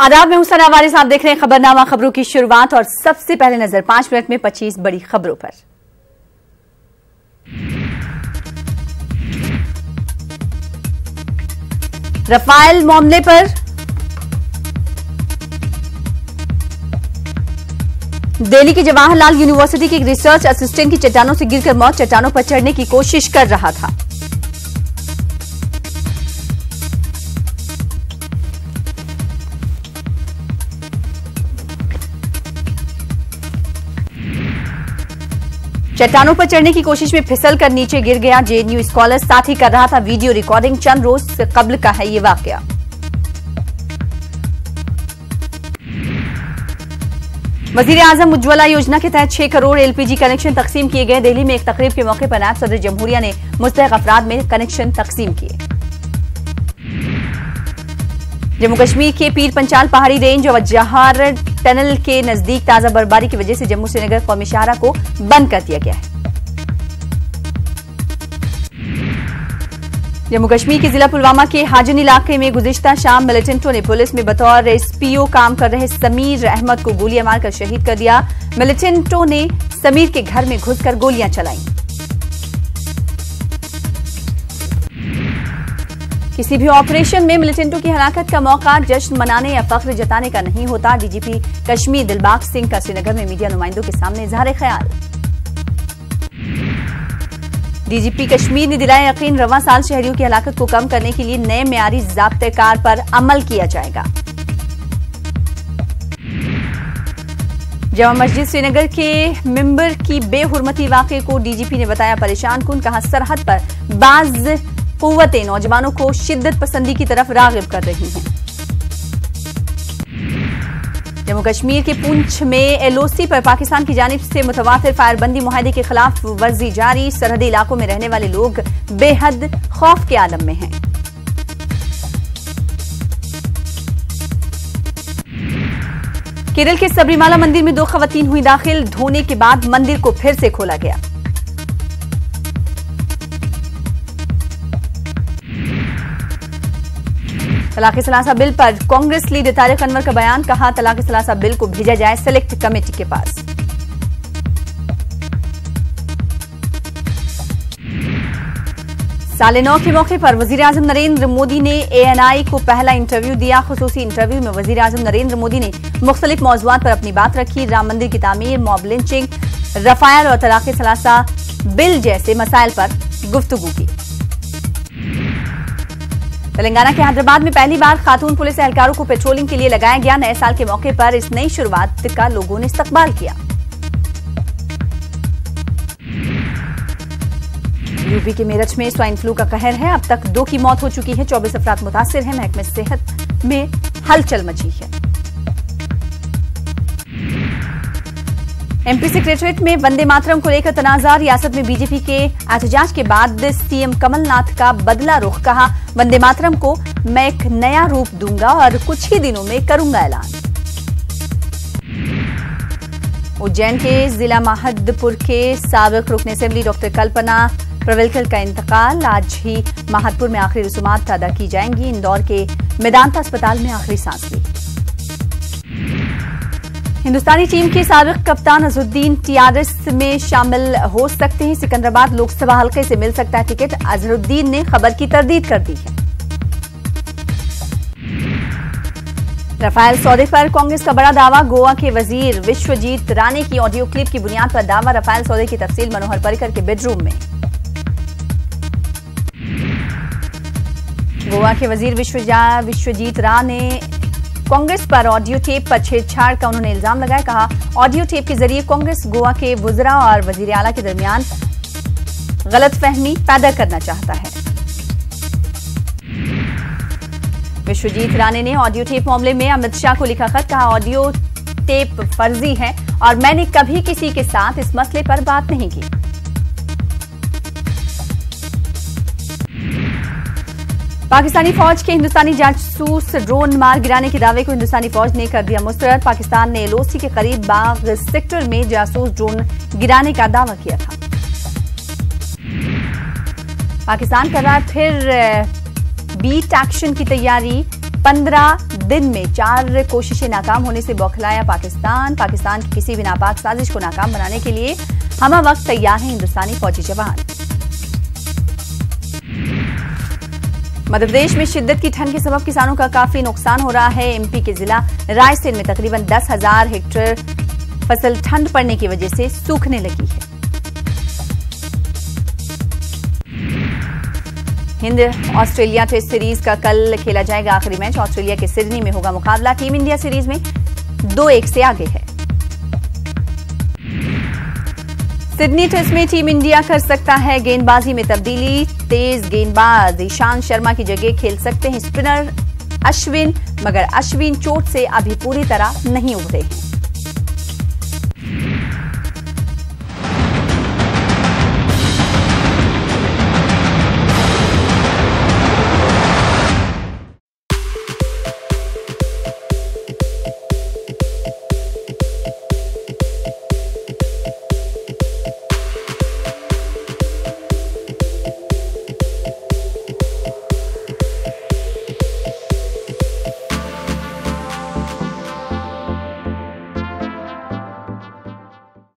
आदाब में हूं सना वारिस। आप देख रहे हैं खबरनामा। खबरों की शुरुआत और सबसे पहले नजर 5 मिनट में 25 बड़ी खबरों पर। रफाल मामले पर दिल्ली की जवाहरलाल यूनिवर्सिटी के एक रिसर्च असिस्टेंट की चट्टानों से गिरकर मौत। चट्टानों पर चढ़ने की कोशिश कर रहा था। चट्टानों पर चढ़ने की कोशिश में फिसल कर नीचे गिर गया। जेएनयू स्कॉलर साथ ही कर रहा था वीडियो रिकॉर्डिंग। चंद रोज से कब्ल का है ये वाकया। वजीर आजम उज्ज्वला योजना के तहत 6 करोड़ एलपीजी कनेक्शन तकसीम किए गए। दिल्ली में एक तकरीब के मौके पर नायब सदर जमहूरिया ने मुस्तहक अफराद में कनेक्शन तकसीम किए। जम्मू कश्मीर के पीर पंचाल पहाड़ी रेंज और जहार टनल के नजदीक ताजा बर्फबारी की वजह से जम्मू श्रीनगर कौमी शाहरा को बंद कर दिया गया है। जम्मू कश्मीर के जिला पुलवामा के हाजन इलाके में गुज़िश्ता शाम मिलिटेंटों ने पुलिस में बतौर एसपीओ काम कर रहे समीर अहमद को गोलियां मारकर शहीद कर दिया। मिलिटेंटों ने समीर के घर में घुसकर गोलियां चलाईं। किसी भी ऑपरेशन में मिलिटेंटों की हलाकत का मौका जश्न मनाने या फख्र जताने का नहीं होता। डीजीपी कश्मीर दिलबाग सिंह का श्रीनगर में मीडिया नुमाइंदों के सामने इजहार ख्याल। डीजीपी कश्मीर ने दिलाया यकीन रवां साल शहरियों की हलाकत को कम करने के लिए नए मेयारी ज़ाब्ते-कार पर अमल किया जाएगा। जामा मस्जिद श्रीनगर के मेंबर की बेहुरमती वाक़े को डीजीपी ने बताया परेशान कुन। कहा सरहद पर बाज कुव्वतें नौजवानों को शिद्दत पसंदी की तरफ रागिब कर रही हैं। जम्मू कश्मीर के पुंछ में एलओसी पर पाकिस्तान की जानिब से मुतवातिर फायरबंदी मुआहदे के खिलाफ वर्जी जारी। सरहदी इलाकों में रहने वाले लोग बेहद खौफ के आलम में हैं। केरल के सबरीमाला मंदिर में 2 खवातीन हुई दाखिल। धोने के बाद मंदिर को फिर से खोला गया। तलाक-ए-सलासा बिल पर कांग्रेस लीडर तारिक अनवर का बयान। कहा तलाक-ए-सलासा बिल को भेजा जाए सेलेक्ट कमेटी के पास। साले 9 के मौके पर वजीर आजम नरेंद्र मोदी ने एएनआई को पहला इंटरव्यू दिया। खुसूसी इंटरव्यू में वजीर आजम नरेंद्र मोदी ने मुख्तलिफ मौज़ूआत पर अपनी बात रखी। राम मंदिर की तामीर, मॉब लिंचिंग, रफाल और तलाक-ए-सलासा बिल जैसे मसाइल पर गुफ्तगू की। तेलंगाना के हैदराबाद में पहली बार खातून पुलिस एहलकारों को पेट्रोलिंग के लिए लगाया गया। नए साल के मौके पर इस नई शुरुआत का लोगों ने इस्तकबाल किया। यूपी के मेरठ में स्वाइन फ्लू का कहर है। अब तक 2 की मौत हो चुकी है। 24 अफराद मुतासिर हैं। महकमे सेहत में हलचल मची है। एमपी सेक्रेटरीट में वंदे मातरम को लेकर तनाजा। रियासत में बीजेपी के एहतजाज के बाद सीएम कमलनाथ का बदला रुख। कहा वंदे मातरम को मैं एक नया रूप दूंगा और कुछ ही दिनों में करूंगा ऐलान। उज्जैन के जिला महदपुर के साबिक रुकन असेंबली डॉक्टर कल्पना प्रवेलकर का इंतकाल। आज ही महदपुर में आखिरी रसूमात अदा की जाएंगी। इंदौर के मेदांता अस्पताल में आखिरी सांस ली। हिंदुस्तानी टीम के साबिक कप्तान अजहरुद्दीन टीआरएस में शामिल हो सकते हैं। सिकंदराबाद लोकसभा हल्के से मिल सकता है टिकट। अजहरुद्दीन ने खबर की तरदीद कर दी है। रफाल सौदे पर कांग्रेस का बड़ा दावा। गोवा के वजीर विश्वजीत राणे की ऑडियो क्लिप की बुनियाद पर दावा। रफाल सौदे की तफसील मनोहर पर्रिकर के बेडरूम में। गोवा के वजीर विश्वजीत राणे कांग्रेस पर ऑडियो टेप पर छेड़छाड़ का उन्होंने इल्जाम लगाया। कहा ऑडियो टेप के जरिए कांग्रेस गोवा के वुज़रा और वजीर आला के दरमियान गलतफहमी पैदा करना चाहता है। विश्वजीत राणे ने ऑडियो टेप मामले में अमित शाह को लिखा खत। कहा ऑडियो टेप फर्जी है और मैंने कभी किसी के साथ इस मसले पर बात नहीं की। पाकिस्तानी फौज के हिंदुस्तानी जासूस ड्रोन मार गिराने के दावे को हिंदुस्तानी फौज ने कर दिया मुस्तरद। पाकिस्तान ने एलओसी के करीब बाग सेक्टर में जासूस ड्रोन गिराने का दावा किया था। पाकिस्तान कर रहा है फिर बीट एक्शन की तैयारी। 15 दिन में 4 कोशिशें नाकाम होने से बौखलाया पाकिस्तान। पाकिस्तान की किसी भी नापाक साजिश को नाकाम बनाने के लिए हमा वक्त तैयार हैं हिंदुस्तानी फौजी जवान। मध्य प्रदेश में शिद्दत की ठंड के सबब किसानों का काफी नुकसान हो रहा है। एमपी के जिला रायसेन में तकरीबन 10,000 हेक्टेयर फसल ठंड पड़ने की वजह से सूखने लगी है। हिंद ऑस्ट्रेलिया टेस्ट सीरीज का कल खेला जाएगा आखिरी मैच। ऑस्ट्रेलिया के सिडनी में होगा मुकाबला। टीम इंडिया सीरीज में 2-1 से आगे है। सिडनी टेस्ट में टीम इंडिया कर सकता है गेंदबाजी में तब्दीली। तेज गेंदबाज ईशांत शर्मा की जगह खेल सकते हैं स्पिनर अश्विन, मगर अश्विन चोट से अभी पूरी तरह नहीं उभरे हैं।